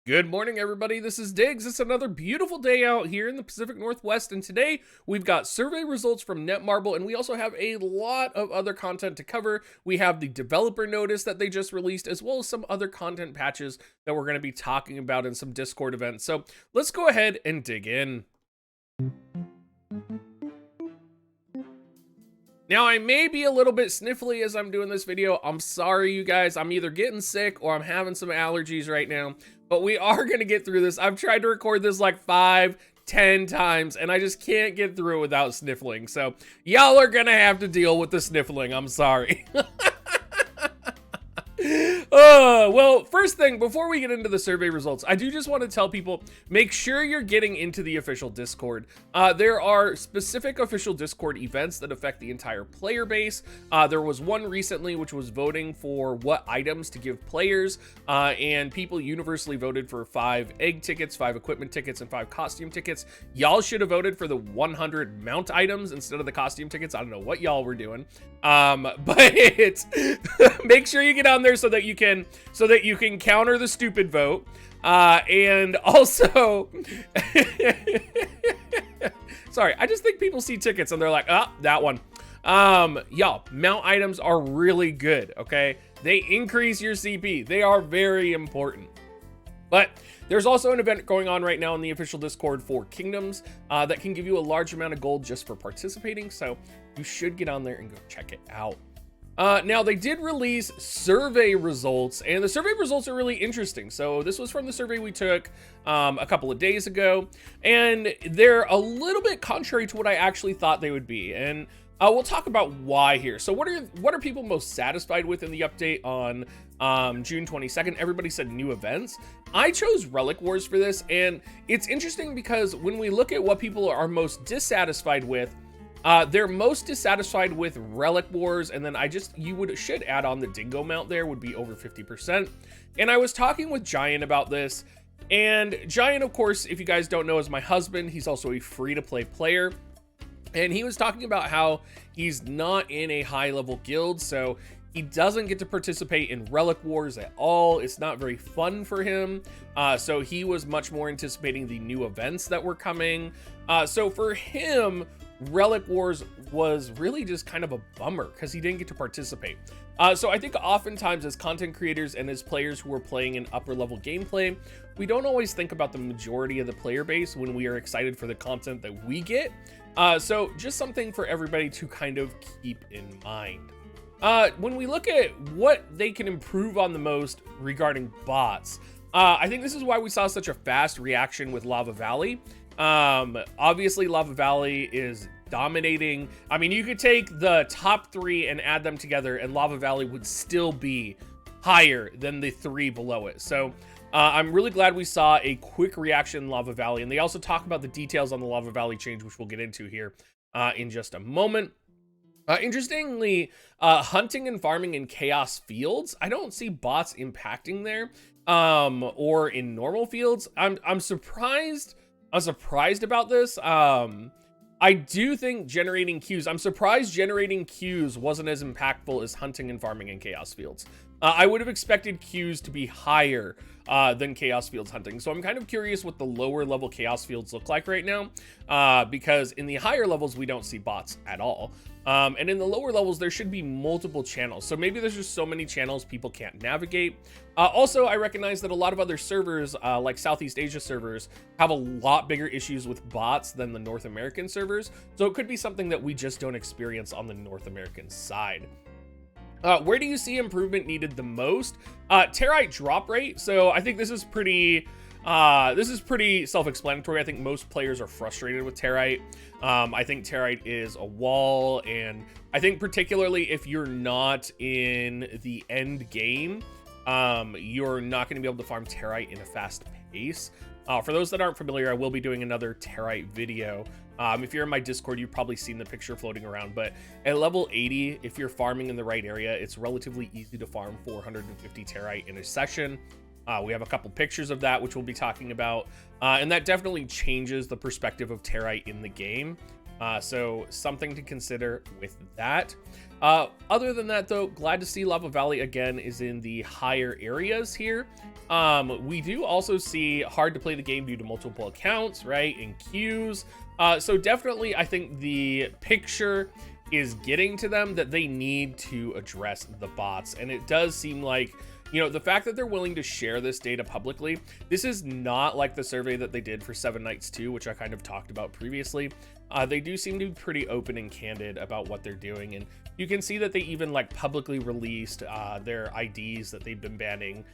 Good morning, everybody. This is Diggs. It's another beautiful day out here in the Pacific Northwest, and today we've got survey results from Netmarble, and we also have a lot of other content to cover. We have the developer notice that they just released, as well as some other content patches that we're going to be talking about in some Discord events. So let's go ahead and dig in. Now, I may be a little bit sniffly as I'm doing this video. I'm sorry, you guys. I'm either getting sick or I'm having some allergies right now, but we are going to get through this. I've tried to record this like 5-10 times, and I just can't get through it without sniffling. So y'all are going to have to deal with the sniffling. I'm sorry. Well, first thing, before we get into the survey results, I do just want to tell people, make sure you're getting into the official Discord. There are specific official Discord events that affect the entire player base. There was one recently, which was voting for what items to give players, and people universally voted for 5 egg tickets, 5 equipment tickets, and 5 costume tickets. Y'all should have voted for the 100 mount items instead of the costume tickets. I don't know what y'all were doing, but make sure you get on there so that you can counter the stupid vote, and also sorry, I just think people see tickets and they're like, oh, that one. Y'all, mount items are really good. Okay, they increase your CP. They are very important. But there's also an event going on right now in the official Discord for Kingdoms that can give you a large amount of gold just for participating, so you should get on there and go check it out. Now, they did release survey results, and the survey results are really interesting. So this was from the survey we took a couple of days ago, and they're a little bit contrary to what I actually thought they would be. And we'll talk about why here. So what are people most satisfied with in the update on June 22nd? Everybody said new events. I chose Relic Wars for this, and it's interesting because when we look at what people are most dissatisfied with, they're most dissatisfied with Relic Wars, and then should add on the Dingo mount there, would be over 50%. And I was talking with Giant about this, and Giant, of course, if you guys don't know, is my husband. He's also a free-to-play player, and he was talking about how he's not in a high-level guild, so he doesn't get to participate in Relic Wars at all. It's not very fun for him. So he was much more anticipating the new events that were coming. So for him, Relic Wars was really just kind of a bummer because he didn't get to participate. So I think oftentimes as content creators and as players who are playing in upper level gameplay, we don't always think about the majority of the player base when we are excited for the content that we get. So just something for everybody to kind of keep in mind. When we look at what they can improve on the most regarding bots, I think this is why we saw such a fast reaction with Lava Valley. Obviously Lava Valley is dominating. I mean, you could take the top 3 and add them together and Lava Valley would still be higher than the 3 below it. So I'm really glad we saw a quick reaction in Lava Valley, and they also talk about the details on the Lava Valley change, which we'll get into here in just a moment. Interestingly, hunting and farming in chaos fields, I don't see bots impacting there, or in normal fields. I'm surprised about this. I do think generating queues, I'm surprised generating queues wasn't as impactful as hunting and farming in chaos fields. I would have expected queues to be higher than chaos fields hunting. So I'm kind of curious what the lower level chaos fields look like right now, because in the higher levels, we don't see bots at all. And in the lower levels, there should be multiple channels. So maybe there's just so many channels people can't navigate. Also, I recognize that a lot of other servers, like Southeast Asia servers, have a lot bigger issues with bots than the North American servers. So it could be something that we just don't experience on the North American side. Where do you see improvement needed the most? Territe drop rate. So I think this is pretty self-explanatory. I think most players are frustrated with Territe. I think Territe is a wall, and I think particularly if you're not in the end game, you're not going to be able to farm Territe in a fast pace. For those that aren't familiar, I will be doing another Territe video. If you're in my Discord, you've probably seen the picture floating around, but at level 80, if you're farming in the right area, it's relatively easy to farm 450 Territe in a session. We have a couple pictures of that, which we'll be talking about, and that definitely changes the perspective of Territe in the game. So something to consider with that. Other than that, though, glad to see Lava Valley again is in the higher areas here. We do also see hard to play the game due to multiple accounts, right, and queues. So definitely, I think the picture is getting to them that they need to address the bots. And it does seem like, you know, the fact that they're willing to share this data publicly, this is not like the survey that they did for Seven Nights 2, which I kind of talked about previously. They do seem to be pretty open and candid about what they're doing. And you can see that they even like publicly released their IDs that they've been banning,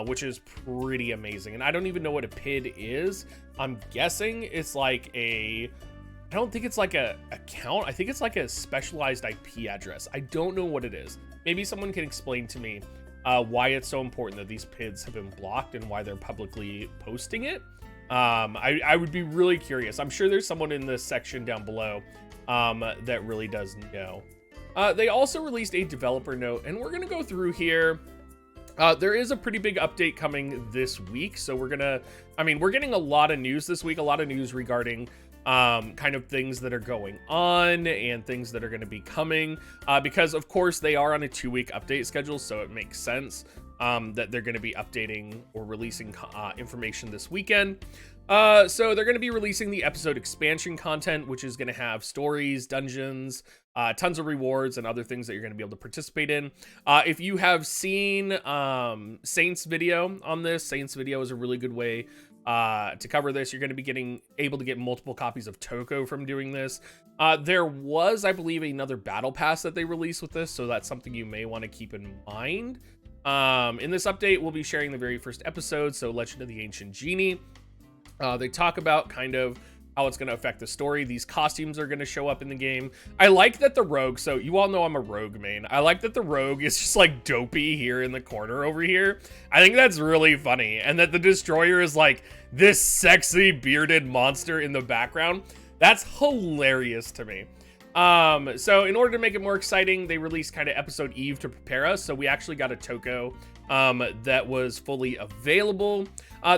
which is pretty amazing. And I don't even know what a PID is. I'm guessing it's like I don't think it's like a account. I think it's like a specialized IP address. I don't know what it is. Maybe someone can explain to me why it's so important that these PIDs have been blocked and why they're publicly posting it. I would be really curious. I'm sure there's someone in this section down below that really does know. They also released a developer note, and we're going to go through here. There is a pretty big update coming this week. So we're getting a lot of news this week, a lot of news regarding kind of things that are going on and things that are going to be coming, because of course they are on a 2-week update schedule. So it makes sense that they're going to be updating or releasing information this weekend. So they're going to be releasing the episode expansion content, which is going to have stories, dungeons, tons of rewards, and other things that you're going to be able to participate in. If you have seen Saint's video on this, Saint's video is a really good way to cover this. You're going to be able to get multiple copies of Toko from doing this. There was, I believe, another battle pass that they released with this, so that's something you may want to keep in mind. In this update, we'll be sharing the very first episode, so Legend of the Ancient Genie. They talk about kind of how it's going to affect the story. These costumes are going to show up in the game. I like that the rogue, so you all know I'm a rogue main. I like that the rogue is just like dopey here in the corner over here. I think that's really funny. And that the destroyer is like this sexy bearded monster in the background. That's hilarious to me. So in order to make it more exciting, they released kind of episode Eve to prepare us. So we actually got a Toko that was fully available.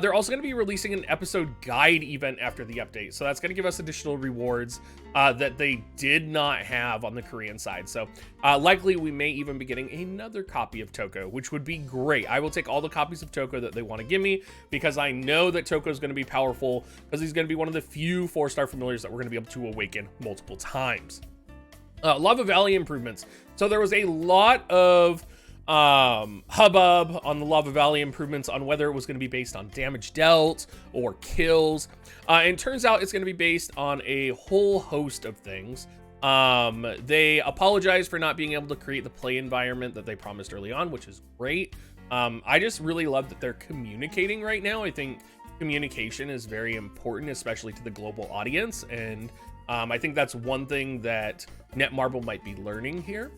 They're also going to be releasing an episode guide event after the update. So that's going to give us additional rewards that they did not have on the Korean side. So likely we may even be getting another copy of Toko, which would be great. I will take all the copies of Toko that they want to give me, because I know that Toko is going to be powerful, because he's going to be one of the few 4-star familiars that we're going to be able to awaken multiple times. Lava Valley improvements. So there was a lot of hubbub on the Lava Valley improvements on whether it was going to be based on damage dealt or kills. And turns out it's going to be based on a whole host of things. They apologize for not being able to create the play environment that they promised early on, which is great. I just really love that they're communicating right now. I think communication is very important, especially to the global audience. And I think that's one thing that Netmarble might be learning here.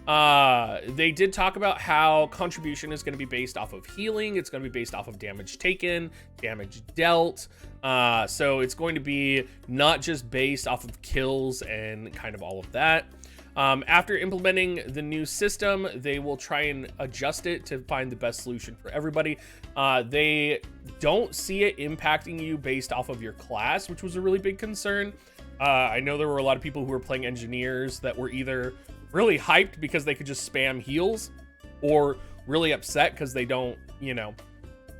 They did talk about how contribution is going to be based off of healing. It's going to be based off of damage taken, damage dealt. So it's going to be not just based off of kills and kind of all of that. After implementing the new system, they will try and adjust it to find the best solution for everybody. They don't see it impacting you based off of your class, which was a really big concern. I know there were a lot of people who were playing engineers that were either really hyped because they could just spam heals, or really upset because they don't,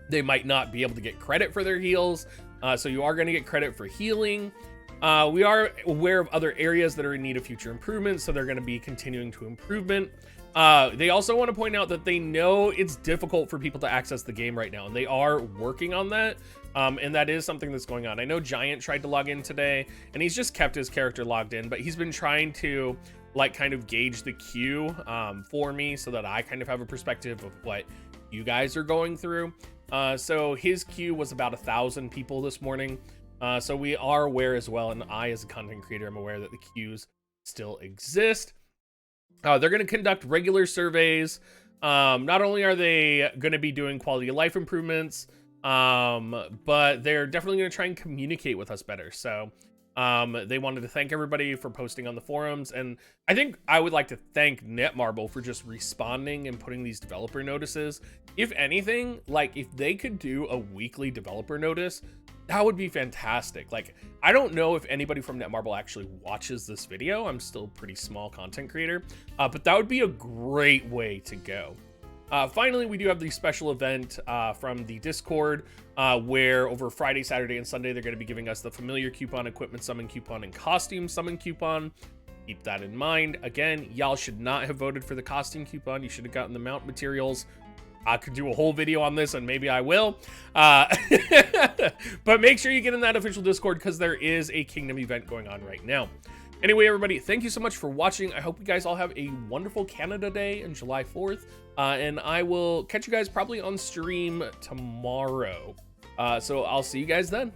they might not be able to get credit for their heals. So you are going to get credit for healing. We are aware of other areas that are in need of future improvements, so they're going to be continuing to improvement. They also want to point out that they know it's difficult for people to access the game right now, and they are working on that. And that is something that's going on. I know Giant tried to log in today, and he's just kept his character logged in, but he's been trying to kind of gauge the queue for me, so that I kind of have a perspective of what you guys are going through. So his queue was about 1,000 people this morning. So we are aware as well, and I as a content creator am aware that the queues still exist. They're going to conduct regular surveys. Not only are they going to be doing quality of life improvements, but they're definitely going to try and communicate with us better. So they wanted to thank everybody for posting on the forums, and I think I would like to thank Netmarble for just responding and putting these developer notices. If anything, if they could do a weekly developer notice, That would be fantastic. Like, I don't know if anybody from Netmarble actually watches this video. I'm still a pretty small content creator, but that would be a great way to go. Finally, we do have the special event from the Discord where over Friday, Saturday, and Sunday, they're going to be giving us the familiar coupon, equipment summon coupon, and costume summon coupon. Keep that in mind. Again, y'all should not have voted for the costume coupon. You should have gotten the mount materials. I could do a whole video on this, and maybe I will. But make sure you get in that official Discord because there is a Kingdom event going on right now. Anyway, everybody, thank you so much for watching. I hope you guys all have a wonderful Canada Day on July 4th. And I will catch you guys probably on stream tomorrow. So I'll see you guys then.